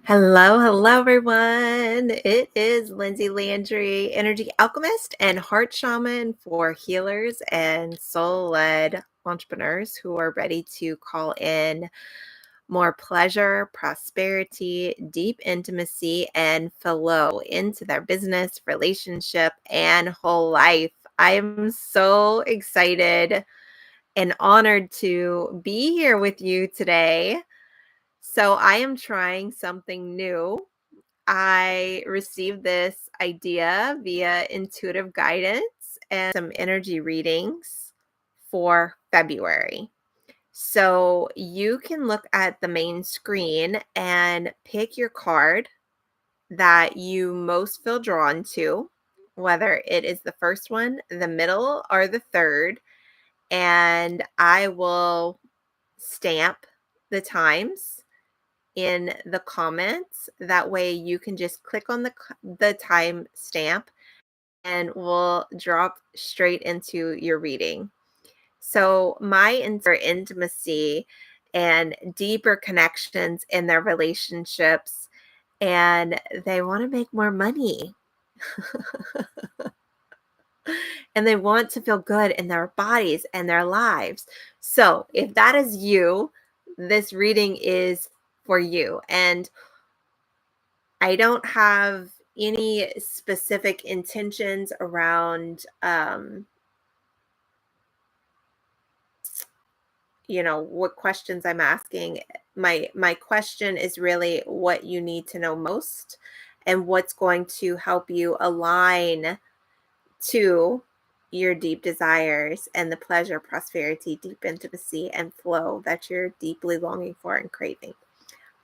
Hello, everyone. It is Lindsay Landry, energy alchemist and heart shaman for healers and soul led entrepreneurs who are ready to call in more pleasure, prosperity, deep intimacy, and flow into their business, relationship, and whole life. I am so excited and honored to be here with you today. So, I am trying something new. I received this idea via intuitive guidance and some energy readings for February. So you can look at the main screen and pick your card that you most feel drawn to, whether it is the first one, the middle, or the third. And I will stamp the times in the comments. That way you can just click on the time stamp and we'll drop straight into your reading. So my intimacy and deeper connections in their relationships, and they want to make more money. And they want to feel good in their bodies and their lives. So if that is you, this reading is for you. And I don't have any specific intentions around, what questions I'm asking. My question is really what you need to know most and what's going to help you align to your deep desires and the pleasure, prosperity, deep intimacy, and flow that you're deeply longing for and craving.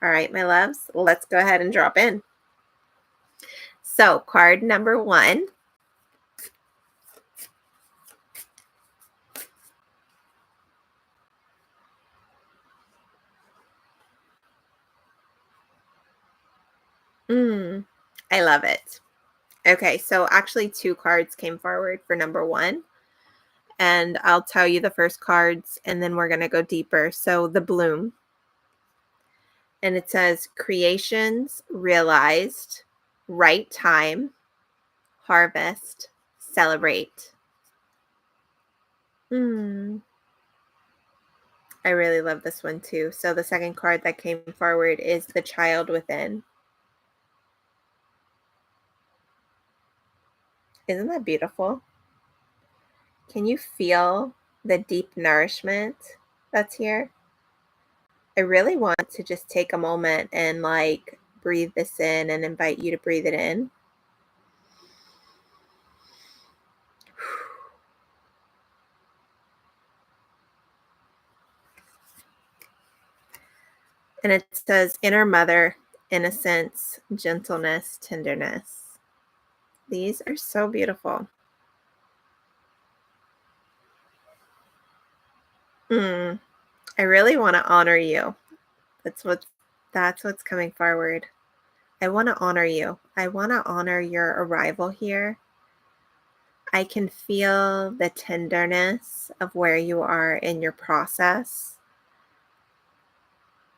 All right, my loves, let's go ahead and drop in. So, card number one. I love it. Okay, so actually two cards came forward for number one. And I'll tell you the first cards and then we're going to go deeper. So the bloom. And it says creations realized, right time, harvest, celebrate. I really love this one too. So the second card that came forward is the child within. Isn't that beautiful? Can you feel the deep nourishment that's here? I really want to just take a moment and breathe this in and invite you to breathe it in. And it says inner mother, innocence, gentleness, tenderness. These are so beautiful. I really want to honor you. That's what's coming forward. I want to honor you. I want to honor your arrival here. I can feel the tenderness of where you are in your process.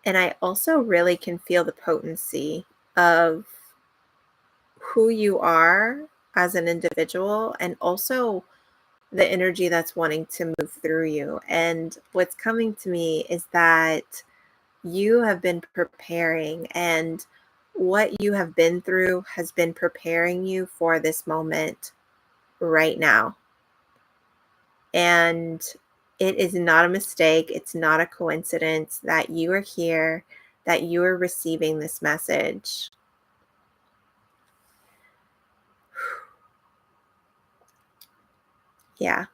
And I also really can feel the potency of who you are as an individual and also the energy that's wanting to move through you. And what's coming to me is that you have been preparing, and what you have been through has been preparing you for this moment right now. And it is not a mistake. It's not a coincidence that you are here, that you are receiving this message. Yeah.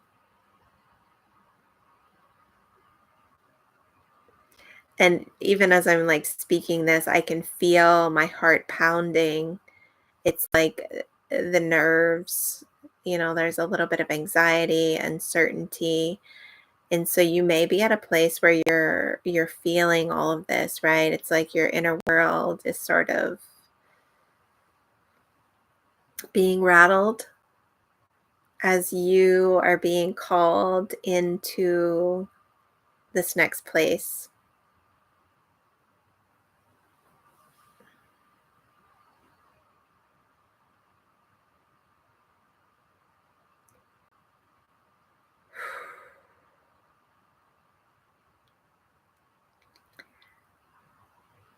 And even as I'm speaking this, I can feel my heart pounding. It's like the nerves, there's a little bit of anxiety, uncertainty. And so you may be at a place where you're feeling all of this, right? It's like your inner world is sort of being rattled as you are being called into this next place.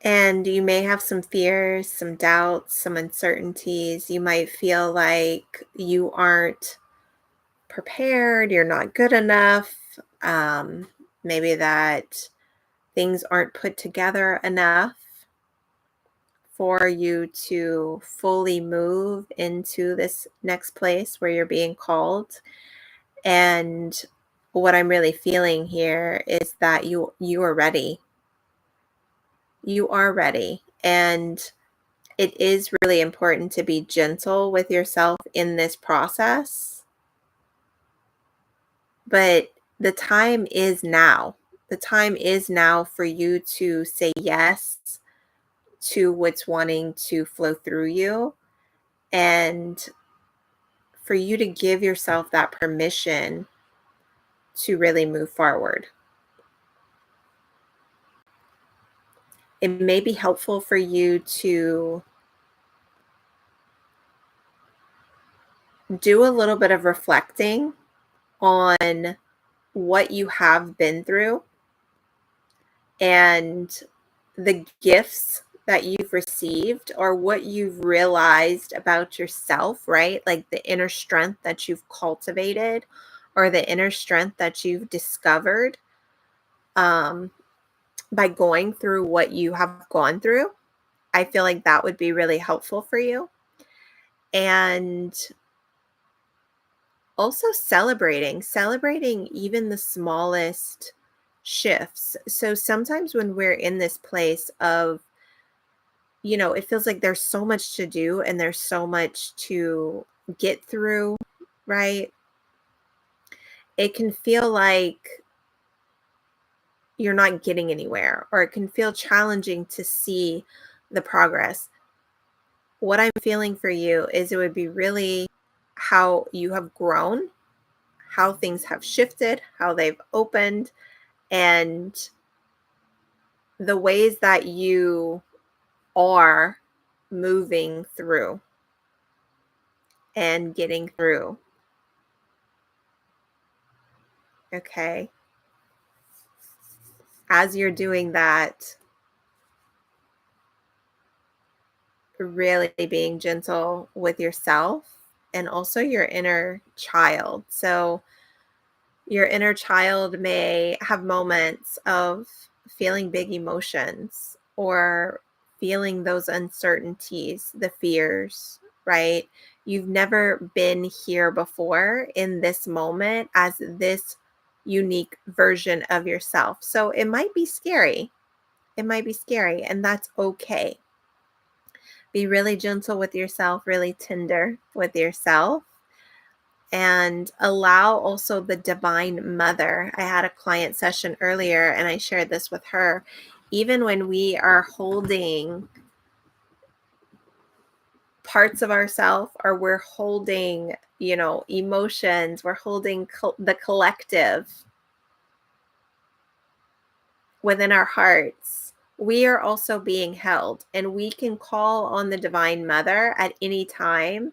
And you may have some fears, some doubts, some uncertainties. You might feel like you aren't prepared, you're not good enough. Um, Maybe that things aren't put together enough for you to fully move into this next place where you're being called. And what I'm really feeling here is that you are ready. You are ready. And it is really important to be gentle with yourself in this process, but the time is now. The time is now for you to say yes to what's wanting to flow through you, and for you to give yourself that permission to really move forward. It may be helpful for you to do a little bit of reflecting on what you have been through and the gifts that you've received or what you've realized about yourself, right? Like the inner strength that you've cultivated or the inner strength that you've discovered um, by going through what you have gone through. I feel like that would be really helpful for you. And also celebrating even the smallest shifts. So sometimes when we're in this place of, it feels like there's so much to do and there's so much to get through, right? It can feel like you're not getting anywhere, or it can feel challenging to see the progress. What I'm feeling for you is it would be really how you have grown, how things have shifted, how they've opened, and the ways that you are moving through and getting through. Okay. As you're doing that, really being gentle with yourself and also your inner child. So, your inner child may have moments of feeling big emotions or feeling those uncertainties, the fears, right? You've never been here before in this moment as this unique version of yourself. So, it might be scary. It might be scary, and that's okay. Be really gentle with yourself, really tender with yourself, and allow also the divine mother. I had a client session earlier and I shared this with her. Even when we are holding parts of ourselves, or we're holding, emotions, we're holding the collective within our hearts, we are also being held, and we can call on the divine mother at any time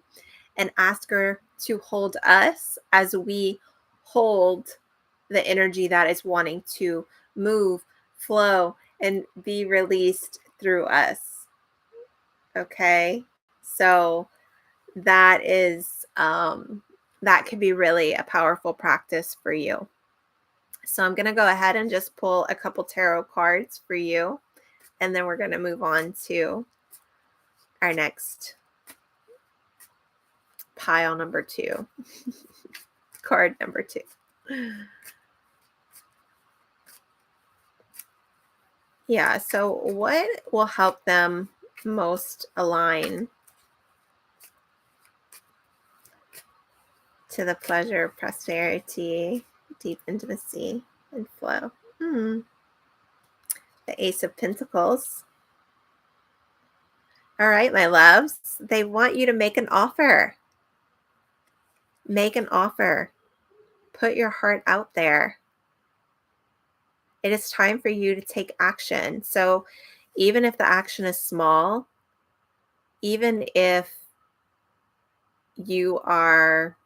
and ask her to hold us as we hold the energy that is wanting to move, flow, and be released through us. Okay. So that is, that could be really a powerful practice for you. So I'm going to go ahead and just pull a couple tarot cards for you. And then we're going to move on to our next pile number 2, card number 2. Yeah, so what will help them most align to the pleasure, prosperity, deep intimacy, and flow? The Ace of Pentacles. All right, my loves, they want you to make an offer. Make an offer. Put your heart out there. It is time for you to take action. So even if the action is small, even if you are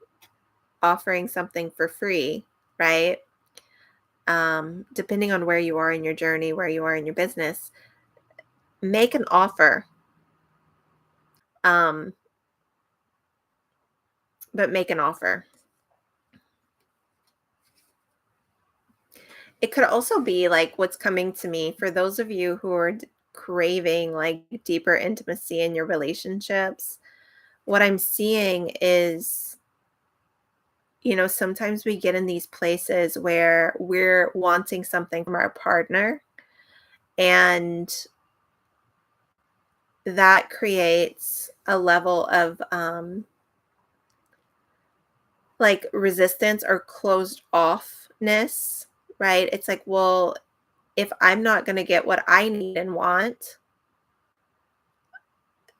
offering something for free, right? Depending on where you are in your journey, where you are in your business, make an offer. Um, but make an offer. It could also be like what's coming to me for those of you who are craving like deeper intimacy in your relationships. What I'm seeing is, sometimes we get in these places where we're wanting something from our partner, and that creates a level of like resistance or closed offness, right? It's like, well, if I'm not going to get what I need and want,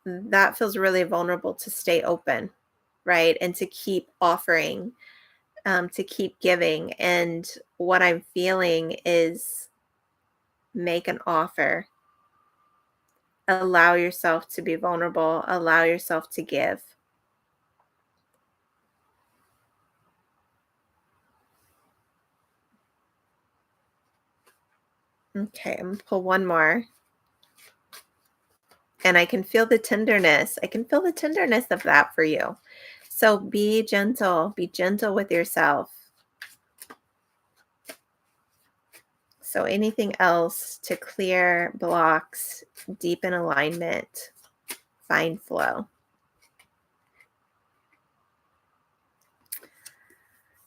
that feels really vulnerable to stay open, right? And to keep offering, to keep giving. And what I'm feeling is make an offer, allow yourself to be vulnerable, allow yourself to give. Okay, I'm gonna pull one more. And I can feel the tenderness. I can feel the tenderness of that for you. So be gentle with yourself. So anything else to clear blocks, deepen alignment, find flow.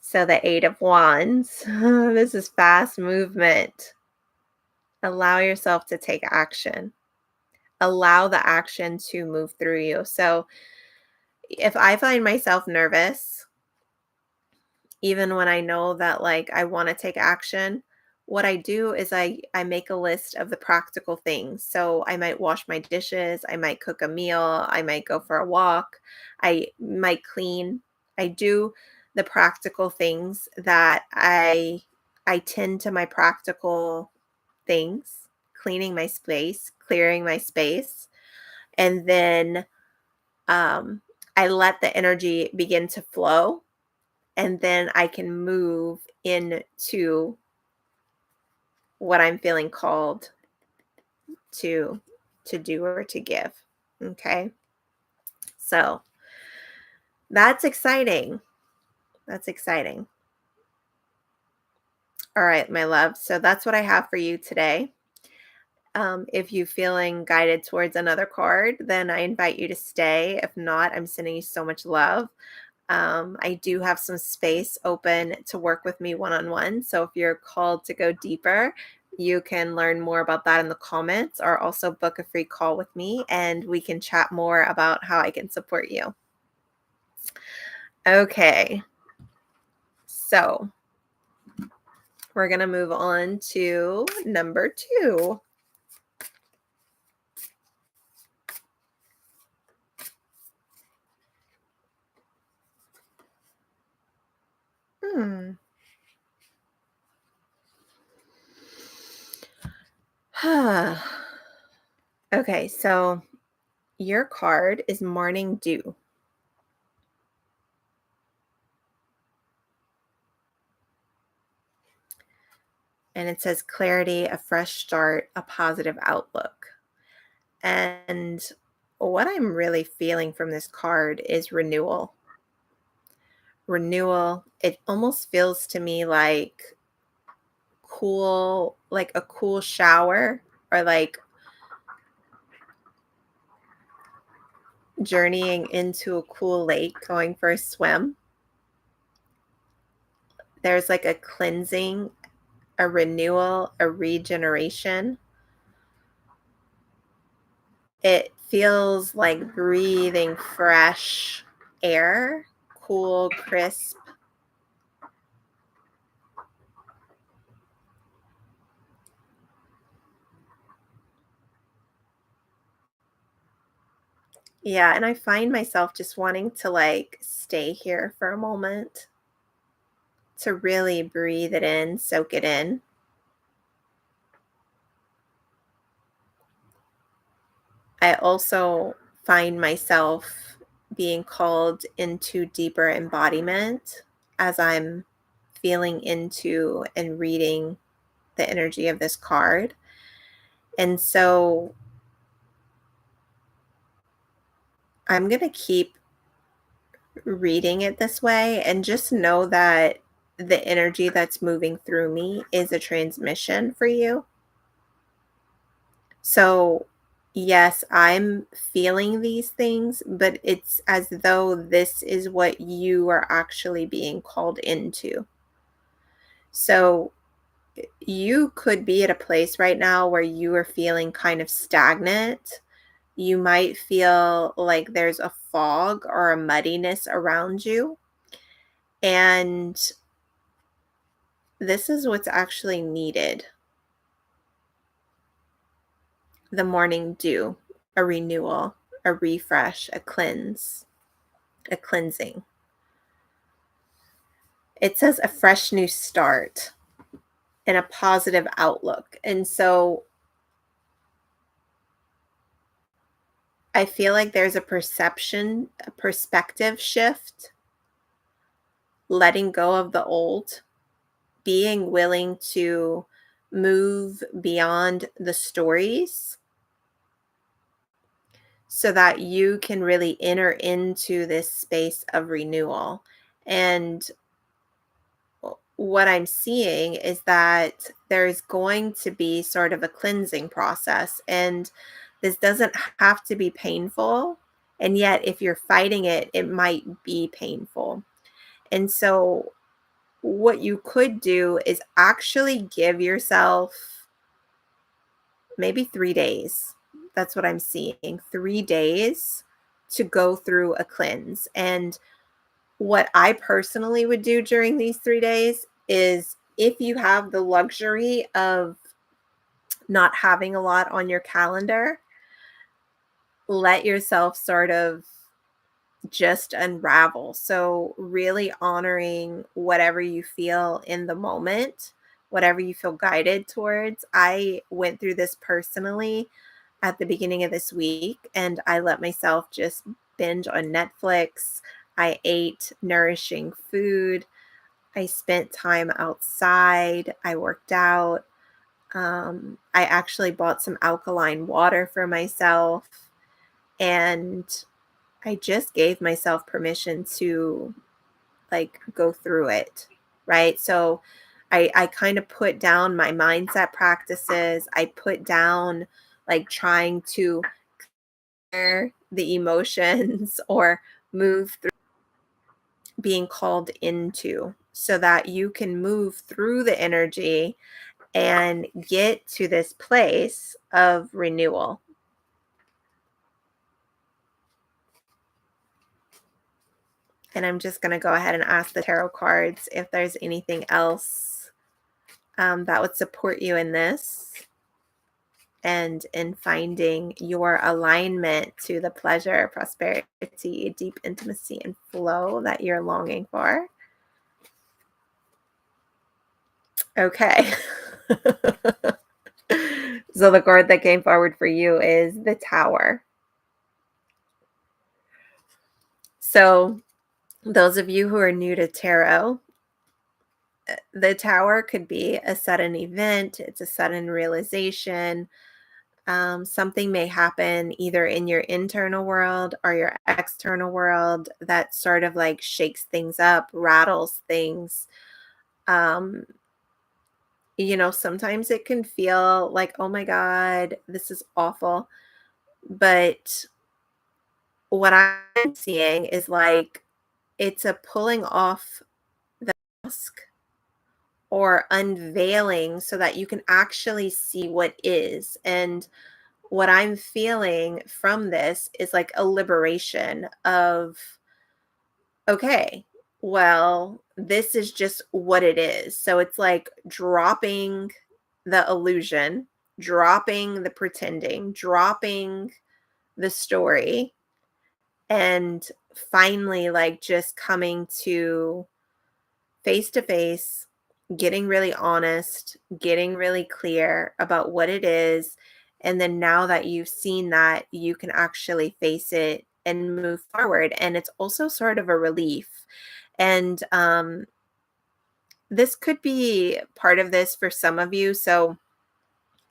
So the Eight of Wands, this is fast movement. Allow yourself to take action. Allow the action to move through you. So if I find myself nervous, even when I know that like I want to take action, what I do is I make a list of the practical things. So I might wash my dishes, I might cook a meal, I might go for a walk, I might clean. I do the practical things that I tend to my practical things, cleaning my space, clearing my space, and then um I let the energy begin to flow, and then I can move into what I'm feeling called to do or to give. Okay? So, that's exciting. That's exciting. All right, my love. So that's what I have for you today. If you're feeling guided towards another card, then I invite you to stay. If not, I'm sending you so much love. I do have some space open to work with me one-on-one. So if you're called to go deeper, you can learn more about that in the comments, or also book a free call with me and we can chat more about how I can support you. Okay. So we're going to move on to number 2. Hmm. Okay, so your card is Morning Dew. And it says clarity, a fresh start, a positive outlook. And what I'm really feeling from this card is renewal. Renewal. It almost feels to me like cool, like a cool shower, or like journeying into a cool lake, going for a swim. There's like a cleansing, a renewal, a regeneration. It feels like breathing fresh air, cool, crisp. Yeah, and I find myself just wanting to like stay here for a moment to really breathe it in, soak it in. I also find myself being called into deeper embodiment as I'm feeling into and reading the energy of this card. And so I'm going to keep reading it this way and just know that the energy that's moving through me is a transmission for you. So, yes, I'm feeling these things, but it's as though this is what you are actually being called into. So, you could be at a place right now where you are feeling kind of stagnant. You might feel like there's a fog or a muddiness around you. And this is what's actually needed: the morning dew, a renewal, a refresh, a cleanse, a cleansing. It says a fresh new start and a positive outlook. And so I feel like there's a perspective shift, letting go of the old, being willing to move beyond the stories so that you can really enter into this space of renewal. And what I'm seeing is that there's going to be sort of a cleansing process, and this doesn't have to be painful. And yet, if you're fighting it, it might be painful. And so, what you could do is actually give yourself maybe 3 days. That's what I'm seeing: 3 days to go through a cleanse. And what I personally would do during these 3 days is, if you have the luxury of not having a lot on your calendar, let yourself sort of just unravel. So, really honoring whatever you feel in the moment, whatever you feel guided towards. I went through this personally at the beginning of this week, and I let myself just binge on Netflix. I ate nourishing food. I spent time outside. I worked out. I actually bought some alkaline water for myself, and I just gave myself permission to like go through it. Right. So I kind of put down my mindset practices. I put down like trying to clear the emotions or move through being called into, so that you can move through the energy and get to this place of renewal. And I'm just going to go ahead and ask the tarot cards if there's anything else that would support you in this and in finding your alignment to the pleasure, prosperity, deep intimacy, and flow that you're longing for. Okay. So the card that came forward for you is the Tower. So those of you who are new to tarot, the Tower could be a sudden event. It's a sudden realization. Something may happen either in your internal world or your external world that sort of like shakes things up, rattles things. Um, Sometimes it can feel like, oh my God, this is awful. But what I'm seeing is like it's a pulling off the mask or unveiling so that you can actually see what is. And what I'm feeling from this is like a liberation of, okay, well, this is just what it is. So it's like dropping the illusion, dropping the pretending, dropping the story, and finally, like, just coming to face, getting really honest, getting really clear about what it is. And then now that you've seen that, you can actually face it and move forward. And it's also sort of a relief. And this could be part of this for some of you. So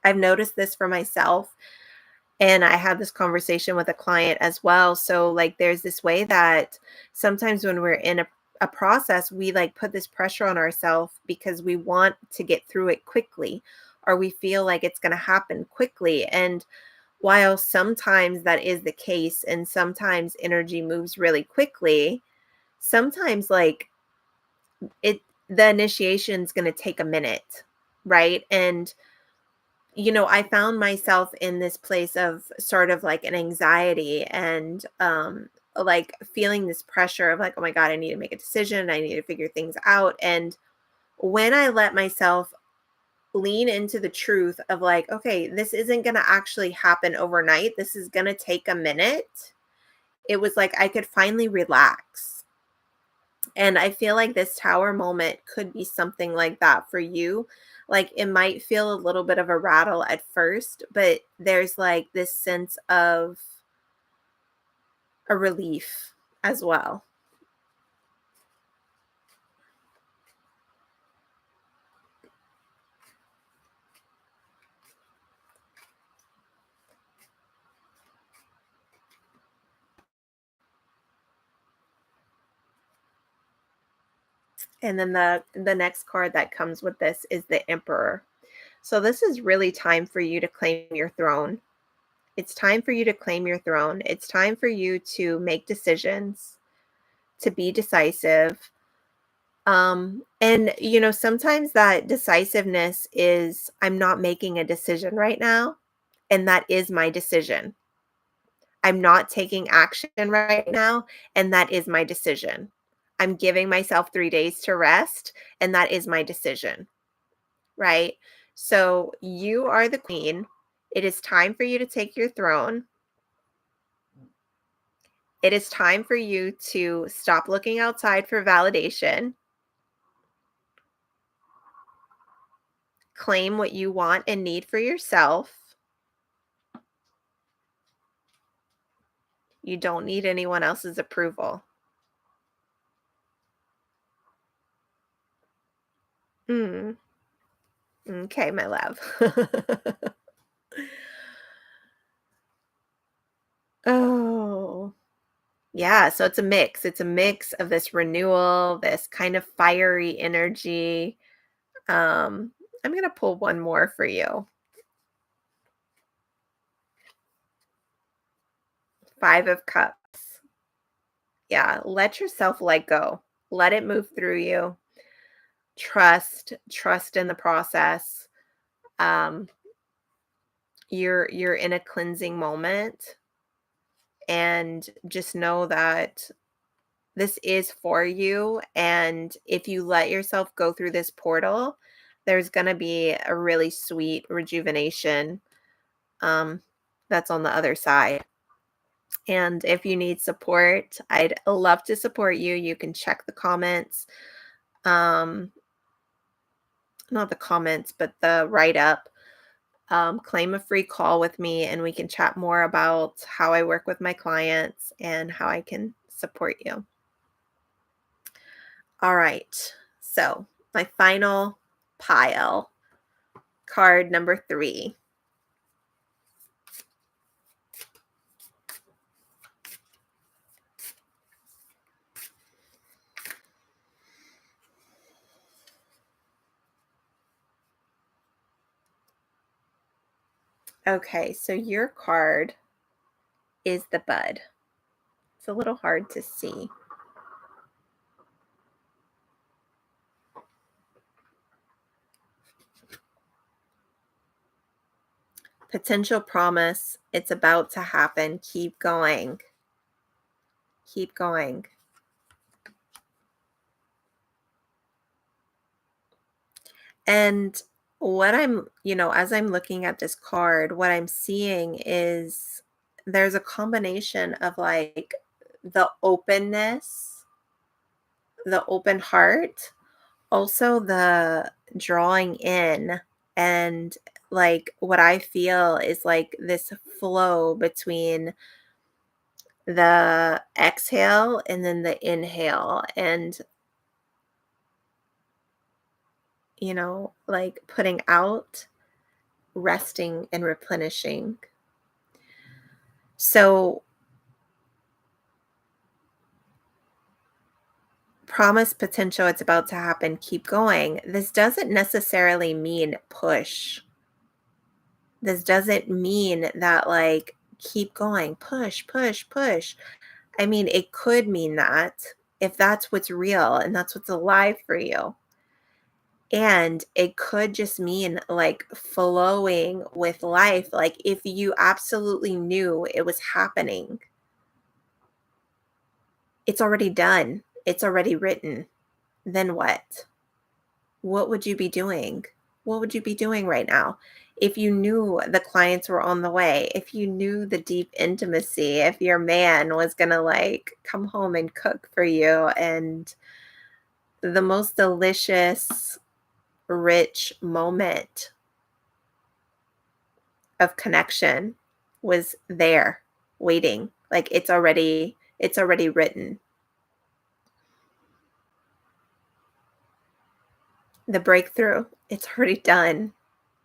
I've noticed this for myself. And I had this conversation with a client as well. So, like, there's this way that sometimes when we're in a process, we like put this pressure on ourselves because we want to get through it quickly, or we feel like it's going to happen quickly. And while sometimes that is the case, and sometimes energy moves really quickly, sometimes like it, the initiation is going to take a minute, right? And I found myself in this place of sort of like an anxiety and like feeling this pressure of like, oh my God, I need to make a decision. I need to figure things out. And when I let myself lean into the truth of like, okay, this isn't going to actually happen overnight. This is going to take a minute. It was like I could finally relax. And I feel like this tower moment could be something like that for you. Like it might feel a little bit of a rattle at first, but there's like this sense of a relief as well. And then the next card that comes with this is the Emperor. So this is really time for you to claim your throne. It's time for you to claim your throne. It's time for you to make decisions, to be decisive. And sometimes that decisiveness is I'm not making a decision right now, and that is my decision. I'm not taking action right now, and that is my decision. I'm giving myself 3 days to rest, and that is my decision, right? So you are the queen. It is time for you to take your throne. It is time for you to stop looking outside for validation, claim what you want and need for yourself. You don't need anyone else's approval. Mm, okay, my love. Oh, yeah. So it's a mix. It's a mix of this renewal, this kind of fiery energy. Um, I'm going to pull one more for you. 5 of Cups. Yeah. Let yourself let go. Let it move through you. Trust in the process. Um, you're in a cleansing moment, and just know that this is for you. And if you let yourself go through this portal, there's going to be a really sweet rejuvenation um, that's on the other side. And if you need support, I'd love to support you. You can check the comments, um, not the comments, but the write up. Claim a free call with me, and we can chat more about how I work with my clients and how I can support you. All right. So, my final pile, card number 3. Okay, so your card is the Bud. It's a little hard to see. Potential promise. It's about to happen. Keep going. Keep going. And what as I'm looking at this card, what I'm seeing is there's a combination of like the openness, the open heart, also the drawing in, and like what I feel is like this flow between the exhale and then the inhale, and like putting out, resting and replenishing. So, promise potential, it's about to happen, keep going. This doesn't necessarily mean push. This doesn't mean that, like, keep going, push, push, push. I mean, it could mean that if that's what's real and that's what's alive for you. And it could just mean like flowing with life. Like if you absolutely knew it was happening, it's already done, it's already written. Then what? What would you be doing? What would you be doing right now? If you knew the clients were on the way, if you knew the deep intimacy, if your man was going to like come home and cook for you and the most delicious, rich moment of connection was there waiting. Like it's already written. The breakthrough, it's already done.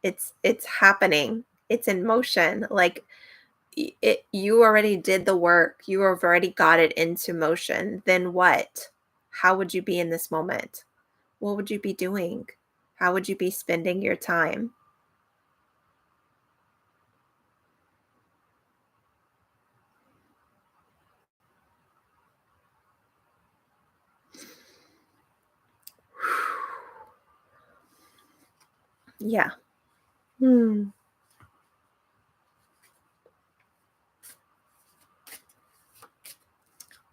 It's happening. It's in motion. Like you already did the work. You have already got it into motion. Then what? How would you be in this moment? What would you be doing? How would you be spending your time? Yeah. Hmm.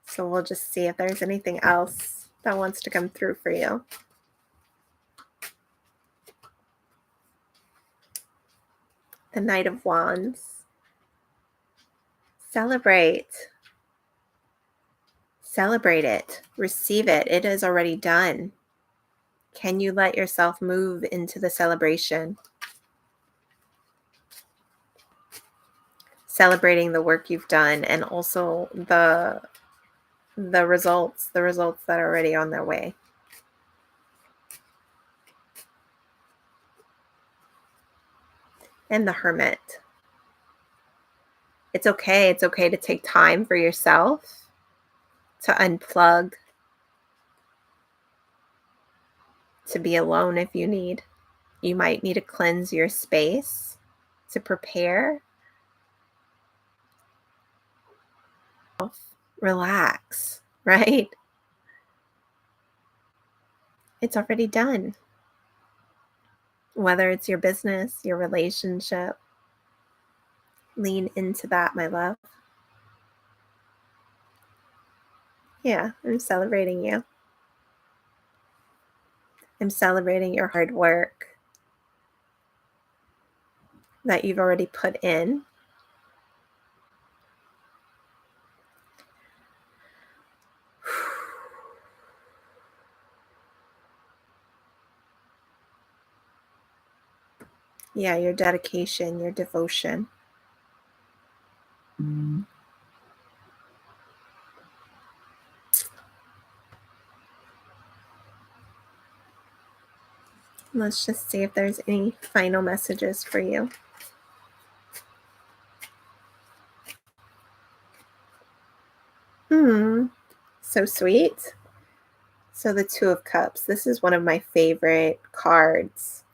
So we'll just see if there's anything else that wants to come through for you. The Knight of Wands. Celebrate. Celebrate it. Receive it. It is already done. Can you let yourself move into the celebration? Celebrating the work you've done and also the results that are already on their way. And the Hermit. It's okay. It's okay to take time for yourself, to unplug, to be alone if you need. You might need to cleanse your space to prepare. Relax, right? It's already done. Whether it's your business, your relationship, lean into that, my love. Yeah, I'm celebrating you. I'm celebrating your hard work that you've already put in. Yeah, your dedication, your devotion. Let's just see if there's any final messages for you. So sweet. So the Two of Cups. This is one of my favorite cards.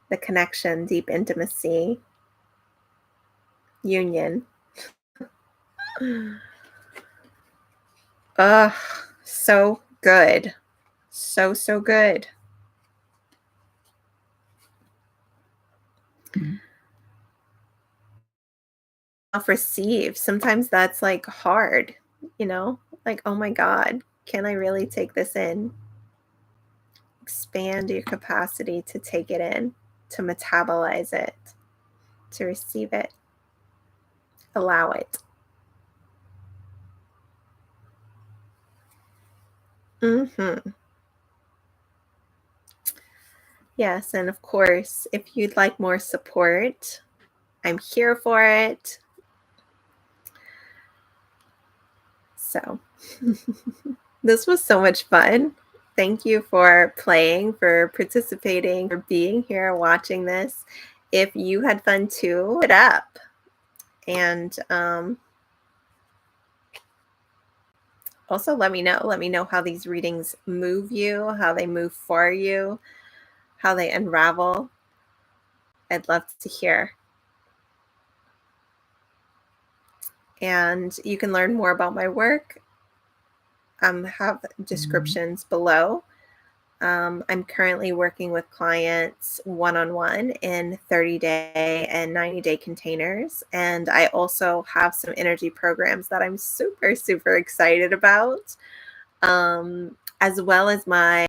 The connection, deep intimacy, union. Ugh, so good. So, so good. Receive. Sometimes that's like hard, like, oh my God, can I really take this in? Expand your capacity to take it in, to metabolize it, to receive it, allow it. Yes, and of course, if you'd like more support, I'm here for it. So, this was so much fun. Thank you for playing, for participating, for being here, watching this. If you had fun too, it up. And also let me know how these readings move you, how they move for you, how they unravel. I'd love to hear. And you can learn more about my work. Have descriptions below. I'm currently working with clients one-on-one in 30-day and 90-day containers. And I also have some energy programs that I'm super, super excited about, as well as my